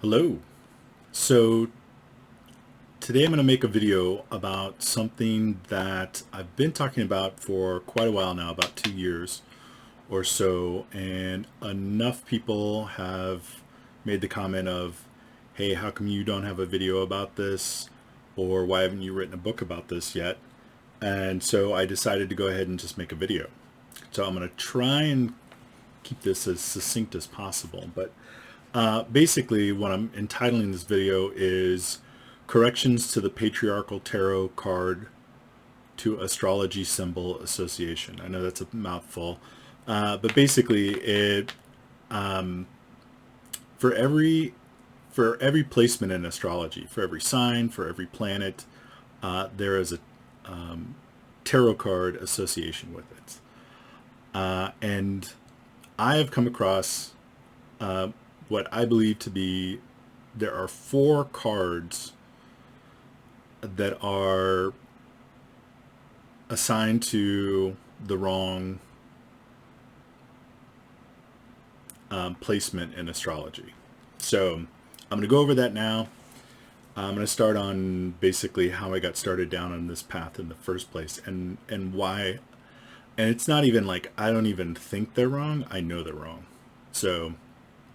Hello. So today I'm going to make a video about something that I've been talking about for quite a while now, about 2 years or so, and enough people have made the comment of, hey, how come you don't have a video about this? Or why haven't you written a book about this yet? And so I decided to go ahead and just make a video. So I'm going to try and keep this as succinct as possible, but basically, what I'm entitling this video is Corrections to the Patriarchal Tarot Card to Astrology Symbol Association. I know that's a mouthful, but basically, it for every for every placement in astrology, for every sign, for every planet, there is a tarot card association with it, and I have come across what I believe to be there are four cards that are assigned to the wrong placement in astrology. So I'm going to go over that now. I'm going to start on basically how I got started down on this path in the first place and why. And it's not even like I don't even think they're wrong. I know they're wrong. So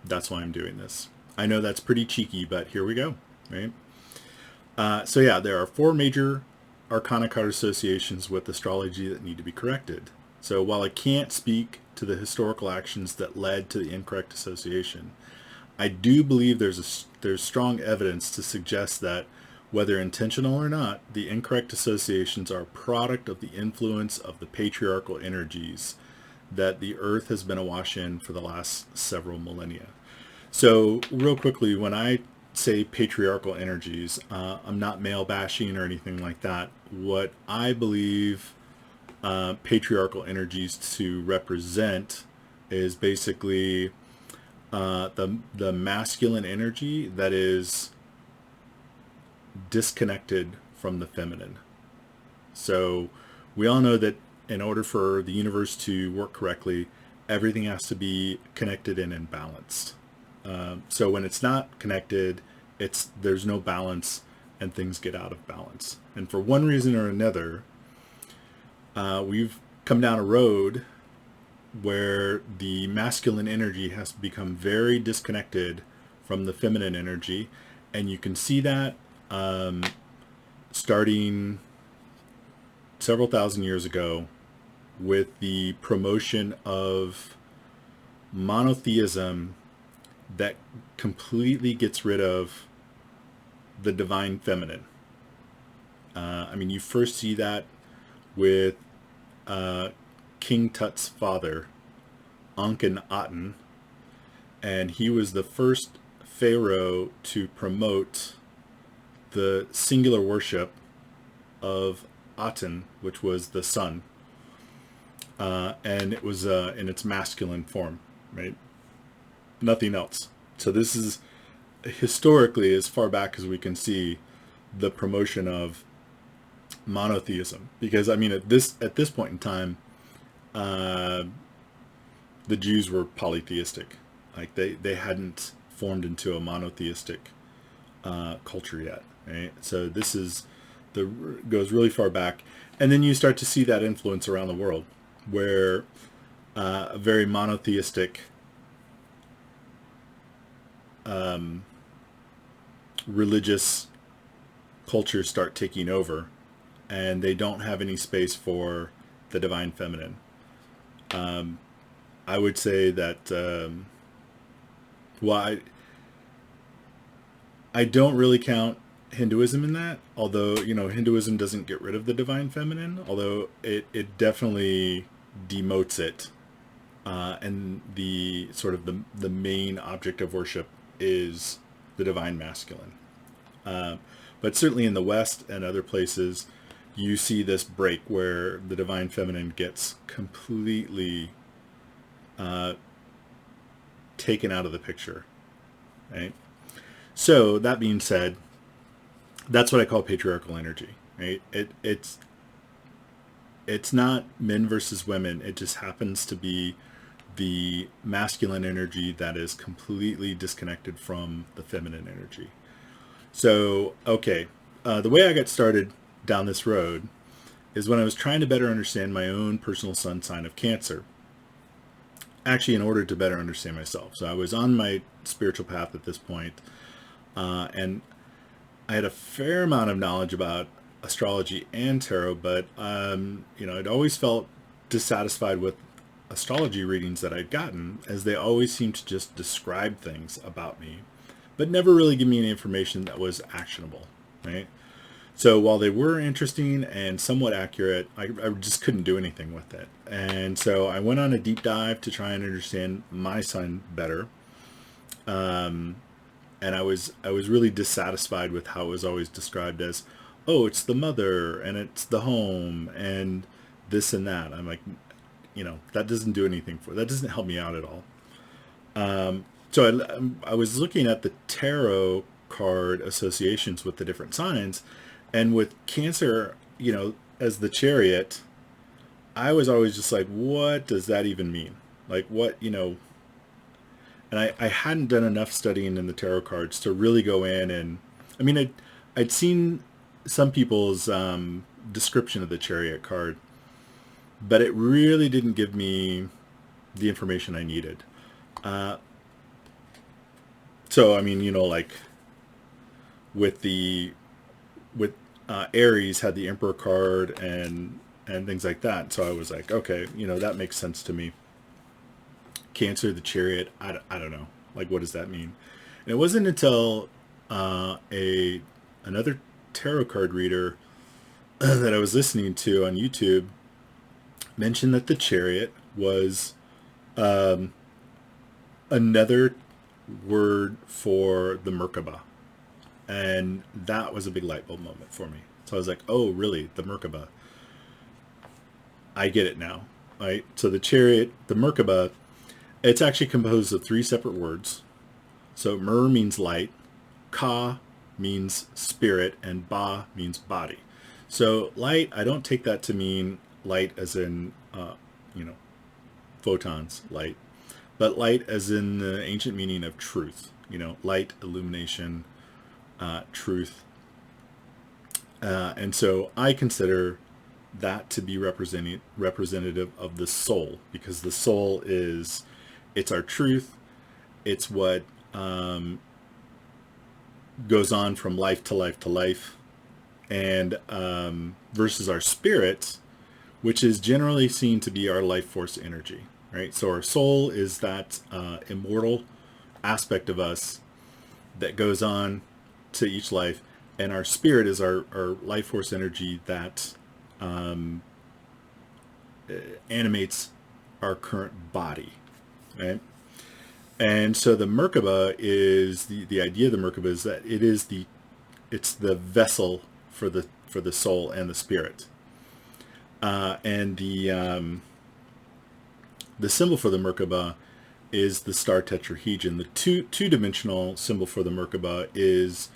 that's why I'm doing this. I know that's pretty cheeky, but here we go, right? So yeah, there are four major Arcana card associations with astrology that need to be corrected. So while I can't speak to the historical actions that led to the incorrect association, I do believe there's strong evidence to suggest that, whether intentional or not, the incorrect associations are a product of the influence of the patriarchal energies that the earth has been awash in for the last several millennia. So real quickly, when I say patriarchal energies, I'm not male bashing or anything like that. What I believe patriarchal energies to represent is basically the masculine energy that is disconnected from the feminine. So we all know that in order for the universe to work correctly, everything has to be connected and balanced. So when it's not connected, there's no balance and things get out of balance. And for one reason or another, we've come down a road where the masculine energy has become very disconnected from the feminine energy. And you can see that starting several thousand years ago with the promotion of monotheism that completely gets rid of the divine feminine. I mean, you first see that with King Tut's father, Akhenaten, and he was the first pharaoh to promote the singular worship of Aten, which was the sun, and it was in its masculine form, right? Nothing else. So this is historically, as far back as we can see, the promotion of monotheism. Because I mean, at this point in time, the Jews were polytheistic. Like they hadn't formed into a monotheistic culture yet, right? So this is goes really far back, and then you start to see that influence around the world, where a very monotheistic religious cultures start taking over, and they don't have any space for the divine feminine. I would say that, well, I don't really count Hinduism in that, although, Hinduism doesn't get rid of the divine feminine, although it definitely demotes it. And the sort of the main object of worship is the divine masculine. But certainly in the West and other places, you see this break where the divine feminine gets completely taken out of the picture, right? So that being said, that's what I call patriarchal energy, right? It's not men versus women. It just happens to be the masculine energy that is completely disconnected from the feminine energy. So, okay, the way I got started down this road is when I was trying to better understand my own personal sun sign of Cancer. Actually, in order to better understand myself. So I was on my spiritual path at this point, and I had a fair amount of knowledge about astrology and tarot, but I'd always felt dissatisfied with astrology readings that I'd gotten, as they always seemed to just describe things about me, but never really give me any information that was actionable, right? So while they were interesting and somewhat accurate, I just couldn't do anything with it. And so I went on a deep dive to try and understand my sign better. And I was really dissatisfied with how it was always described as, oh, it's the mother and it's the home and this and that. I'm like, that doesn't do anything that doesn't help me out at all. So I was looking at the tarot card associations with the different signs, and with Cancer, as the Chariot, I was always just like, what does that even mean? Like, what, and I hadn't done enough studying in the tarot cards to really go in and, I'd seen some people's description of the Chariot card, but it really didn't give me the information I needed. So, like with Aries had the Emperor card and things like that. So I was like, okay, that makes sense to me. Cancer, the Chariot, I don't know. Like, what does that mean? And it wasn't until another tarot card reader that I was listening to on YouTube mentioned that the Chariot was another word for the Merkaba. And that was a big light bulb moment for me. So I was like, oh, really? The Merkaba. I get it now, right? So the Chariot, the Merkaba, it's actually composed of 3 separate words. So Mer means light, Ka means spirit, and Ba means body. So light, I don't take that to mean light as in, photons, light, but light as in the ancient meaning of truth, light, illumination, truth. And so I consider that to be representative of the soul, because the soul it's our truth. It's what goes on from life to life to life, and versus our spirit, which is generally seen to be our life force energy, right? So our soul is that immortal aspect of us that goes on to each life, and our spirit is our life force energy that animates our current body, right? And so the Merkaba is the idea of the Merkaba is that it's the vessel for the soul and the spirit, and the symbol for the Merkaba is the star tetrahedron. The two-dimensional symbol for the Merkaba is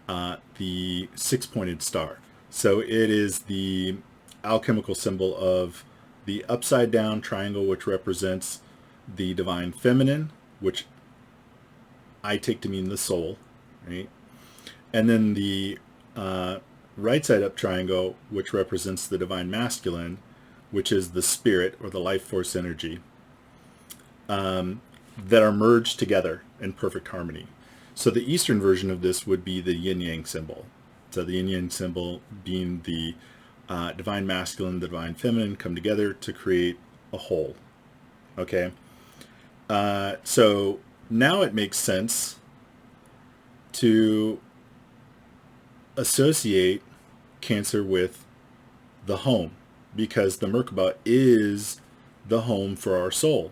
the 6-pointed star. So it is the alchemical symbol of the upside down triangle, which represents the divine feminine, which I take to mean the soul, right? And then the right side up triangle, which represents the divine masculine, which is the spirit or the life force energy, that are merged together in perfect harmony. So the Eastern version of this would be the yin-yang symbol. So the yin-yang symbol being the divine masculine, the divine feminine come together to create a whole. Okay? So now it makes sense to associate Cancer with the home, because the Merkaba is the home for our soul.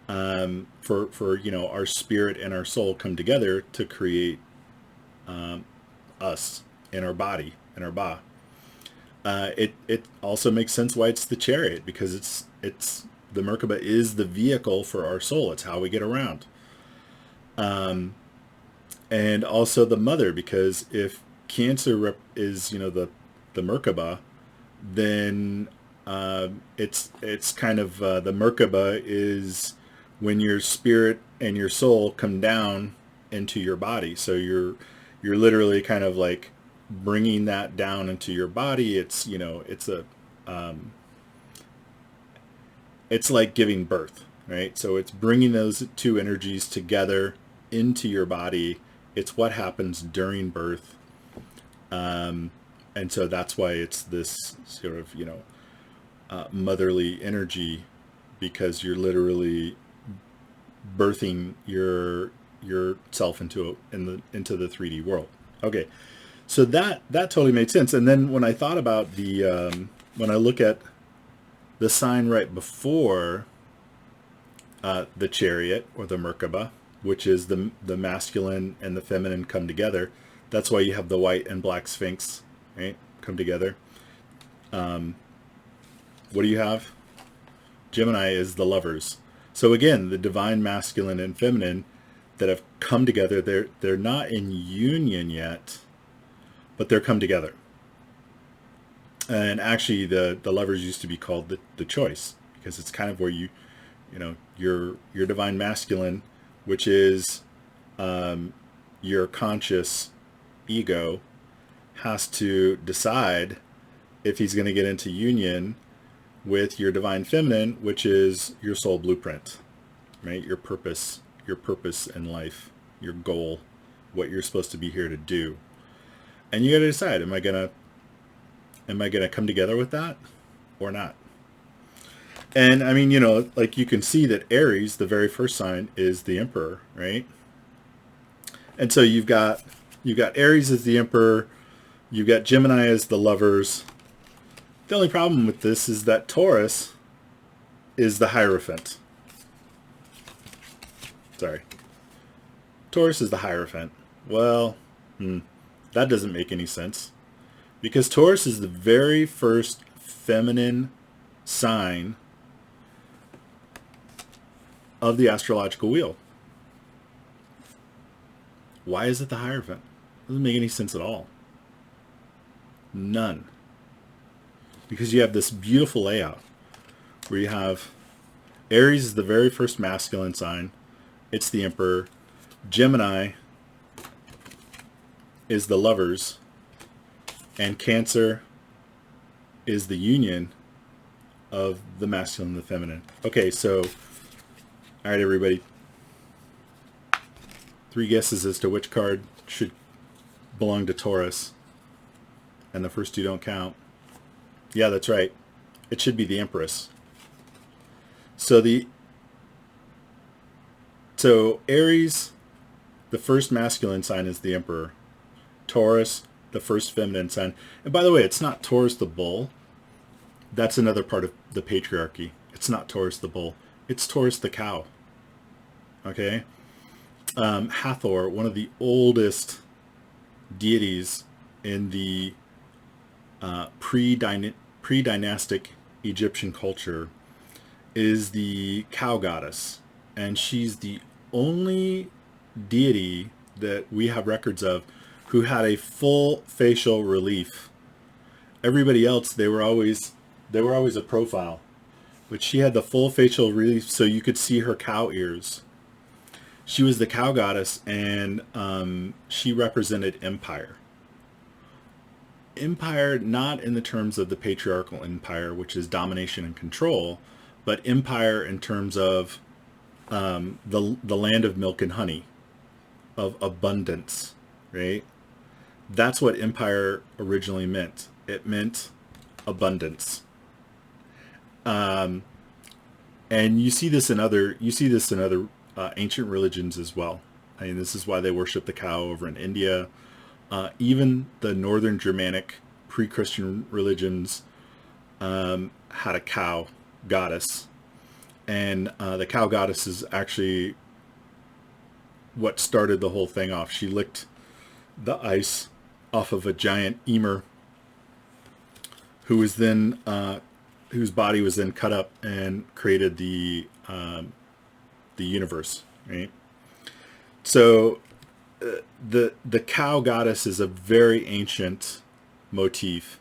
For our spirit and our soul come together to create us and our body and our Ba. It also makes sense why it's the Chariot, because it's the Merkaba is the vehicle for our soul. It's how we get around. And also the mother, because if Cancer is the Merkaba, then It's kind of the Merkaba is when your spirit and your soul come down into your body. So you're literally kind of like bringing that down into your body. It's it's like giving birth, right? So it's bringing those two energies together into your body. It's what happens during birth. And so that's why it's this sort of, motherly energy, because you're literally birthing yourself into the 3D world. Okay, so that totally made sense. And then when I thought about when I look at the sign right before the Chariot or the Merkaba, which is the masculine and the feminine come together. That's why you have the white and black Sphinx, right? Come together. What do you have? Gemini is the lovers. So again, the divine masculine and feminine that have come together, they're not in union yet, but they're come together. And actually the lovers used to be called the choice, because it's kind of where your divine masculine, which is your conscious ego, has to decide if he's going to get into union with your divine feminine, which is your soul blueprint, right? Your purpose in life, your goal, what you're supposed to be here to do. And you got to decide, am I going to come together with that or not? And I mean, like you can see that Aries, the very first sign, is the Emperor, right? And so you've got Aries as the Emperor, you've got Gemini as the lovers. The only problem with this is that Taurus is the Hierophant. Sorry. Taurus is the Hierophant. Well, that doesn't make any sense, because Taurus is the very first feminine sign of the astrological wheel. Why is it the Hierophant? Doesn't make any sense at all. None. Because you have this beautiful layout where you have Aries is the very first masculine sign. It's the Emperor. Gemini is the lovers. And Cancer is the union of the masculine and the feminine. Okay, so, all right, everybody. 3 guesses as to which card should belong to Taurus. And the first 2 don't count. Yeah, that's right. It should be the Empress. So Aries, the first masculine sign, is the Emperor. Taurus, the first feminine sign. And by the way, it's not Taurus the bull. That's another part of the patriarchy. It's not Taurus the bull. It's Taurus the cow. Okay? Hathor, one of the oldest deities in the pre-dynastic Egyptian culture, is the cow goddess. And she's the only deity that we have records of who had a full facial relief. Everybody else, they were always a profile. But she had the full facial relief, so you could see her cow ears. She was the cow goddess, and she represented empire. Empire, not in the terms of the patriarchal empire, which is domination and control, but empire in terms of the land of milk and honey, of abundance, right? That's what empire originally meant. It meant abundance. And you see this in other ancient religions as well. I mean, this is why they worship the cow over in India. Even the northern Germanic pre-Christian religions had a cow goddess. And the cow goddess is actually what started the whole thing off. She licked the ice off of a giant emir who was then whose body was then cut up and created the universe, right? So the cow goddess is a very ancient motif,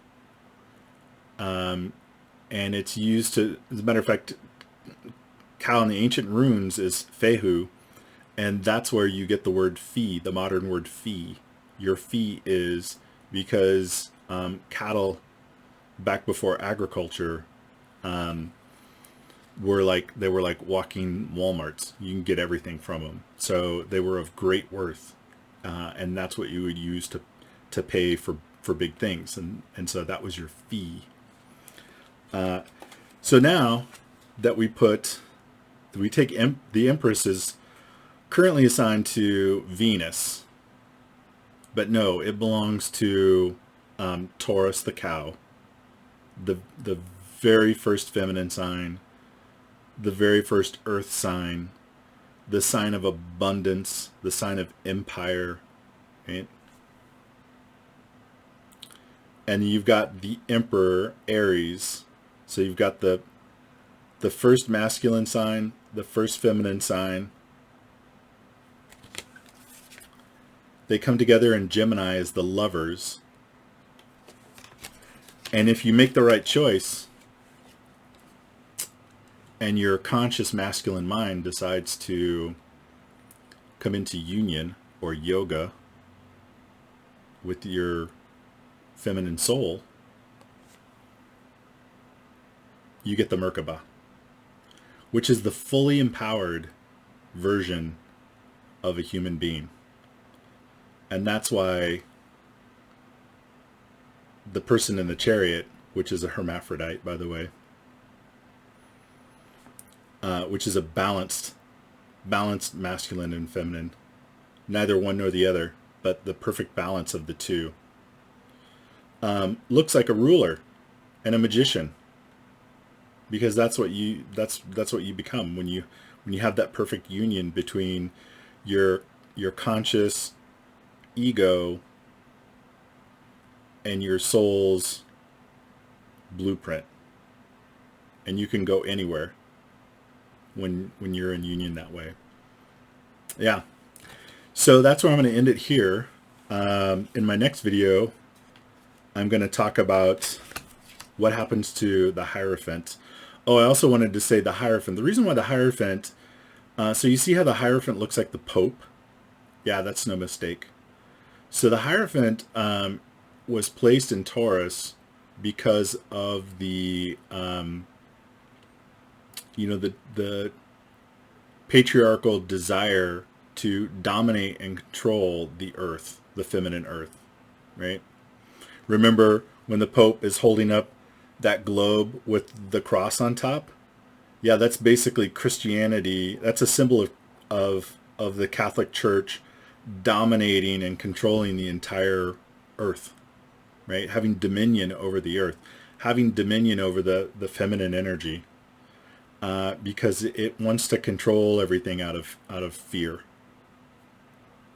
and and it's used to, as a matter of fact, cow in the ancient runes is fehu, and that's where you get the word fee, the modern word fee. Your fee is because cattle back before agriculture they were like walking Walmarts. You can get everything from them, so they were of great worth, and that's what you would use to pay for big things, and so that was your fee. So now that we take the Empress is currently assigned to Venus, but no, it belongs to Taurus, the cow, the very first feminine sign, the very first earth sign, the sign of abundance, the sign of empire, right? And you've got the Emperor, Aries. So you've got the first masculine sign, the first feminine sign. They come together in Gemini as the lovers. And if you make the right choice, and your conscious masculine mind decides to come into union or yoga with your feminine soul, you get the Merkaba, which is the fully empowered version of a human being. And that's why the person in the chariot, which is a hermaphrodite, by the way, which is a balanced masculine and feminine, neither one nor the other, but the perfect balance of the two, looks like a ruler and a magician, because that's what you become when you have that perfect union between your conscious ego and your soul's blueprint, and you can go anywhere when you're in union that way. Yeah, so that's where I'm going to end it here. In my next video, I'm going to talk about what happens to the Hierophant. Oh, I also wanted to say the Hierophant. The reason why the Hierophant, so you see how the Hierophant looks like the Pope? Yeah, that's no mistake. So the Hierophant was placed in Taurus because of the the patriarchal desire to dominate and control the earth, the feminine earth, right? Remember when the Pope is holding up that globe with the cross on top? Yeah, that's basically Christianity. That's a symbol of the Catholic Church dominating and controlling the entire earth, right? Having dominion over the earth, having dominion over the feminine energy, because it wants to control everything out of fear.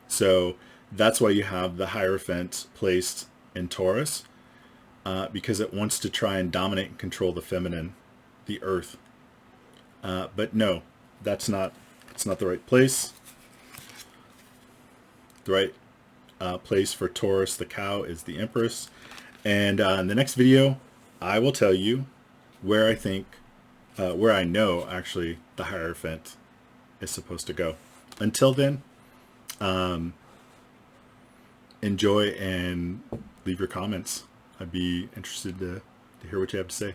So that's why you have the Hierophant placed in Taurus, because it wants to try and dominate and control the feminine, the earth. But no, it's not the right place. The right place for Taurus, the cow, is the Empress. And in the next video, I will tell you where I know actually the Hierophant is supposed to go. Until then, enjoy and leave your comments. I'd be interested to hear what you have to say.